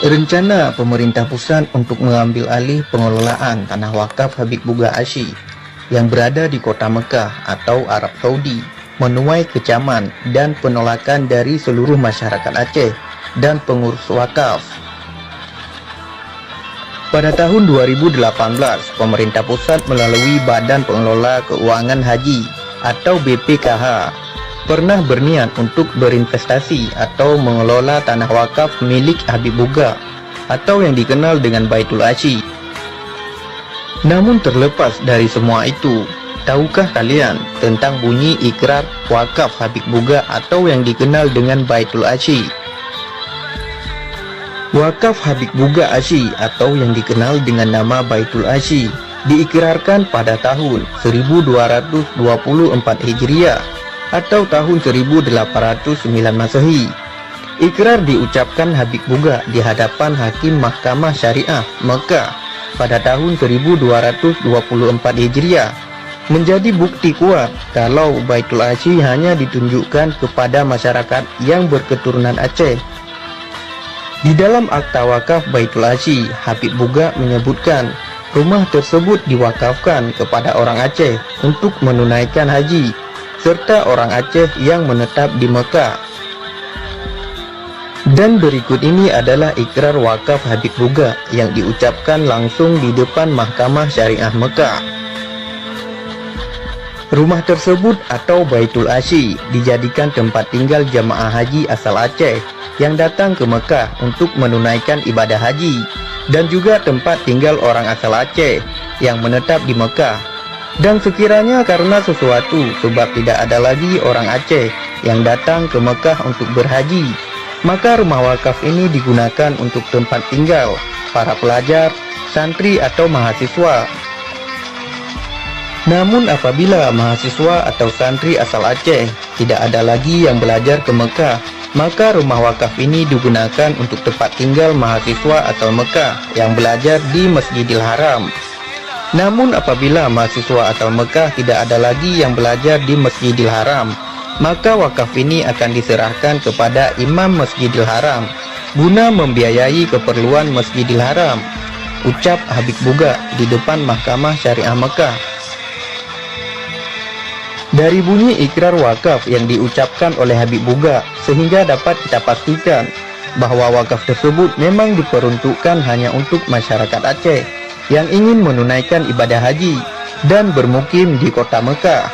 Rencana pemerintah pusat untuk mengambil alih pengelolaan tanah wakaf Habib Buga Asy yang berada di kota Mekah atau Arab Saudi menuai kecaman dan penolakan dari seluruh masyarakat Aceh dan pengurus wakaf. Pada tahun 2018, pemerintah pusat melalui Badan Pengelola Keuangan Haji atau BPKH pernah berniat untuk berinvestasi atau mengelola tanah wakaf milik Habib Buga atau yang dikenal dengan Baitul Asy. Namun terlepas dari semua itu, tahukah kalian tentang bunyi ikrar wakaf Habib Buga atau yang dikenal dengan Baitul Asy? Wakaf Habib Buga Asy atau yang dikenal dengan nama Baitul Asy diikrarkan pada tahun 1224 Hijriah atau tahun 1809 Masehi. Ikrar diucapkan Habib Buga di hadapan Hakim Mahkamah Syariah Mekah pada tahun 1224 Hijriah menjadi bukti kuat kalau Baitul Asy hanya ditunjukkan kepada masyarakat yang berketurunan Aceh. Di dalam akta wakaf Baitul Asy, Habib Buga menyebutkan rumah tersebut diwakafkan kepada orang Aceh untuk menunaikan haji serta orang Aceh yang menetap di Mekah. Dan berikut ini adalah ikrar wakaf Habib Buga yang diucapkan langsung di depan Mahkamah Syariah Mekah. Rumah tersebut atau Baitul Asy dijadikan tempat tinggal jamaah haji asal Aceh yang datang ke Mekah untuk menunaikan ibadah haji, dan juga tempat tinggal orang asal Aceh yang menetap di Mekah. Dan sekiranya karena sesuatu sebab tidak ada lagi orang Aceh yang datang ke Mekah untuk berhaji, maka rumah wakaf ini digunakan untuk tempat tinggal para pelajar, santri atau mahasiswa. Namun apabila mahasiswa atau santri asal Aceh tidak ada lagi yang belajar ke Mekah, maka rumah wakaf ini digunakan untuk tempat tinggal mahasiswa asal Mekah yang belajar di Masjidil Haram. Namun apabila mahasiswa asal Mekah tidak ada lagi yang belajar di Masjidil Haram, maka wakaf ini akan diserahkan kepada Imam Masjidil Haram guna membiayai keperluan Masjidil Haram, ucap Habib Buga di depan Mahkamah Syariah Mekah. Dari bunyi ikrar wakaf yang diucapkan oleh Habib Buga, sehingga dapat kita pastikan bahwa wakaf tersebut memang diperuntukkan hanya untuk masyarakat Aceh yang ingin menunaikan ibadah haji dan bermukim di kota Mekah.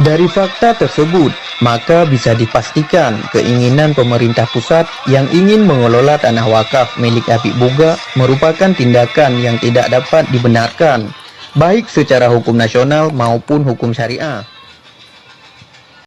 Dari fakta tersebut, maka bisa dipastikan keinginan pemerintah pusat yang ingin mengelola tanah wakaf milik Habib Buga merupakan tindakan yang tidak dapat dibenarkan, baik secara hukum nasional maupun hukum syariah.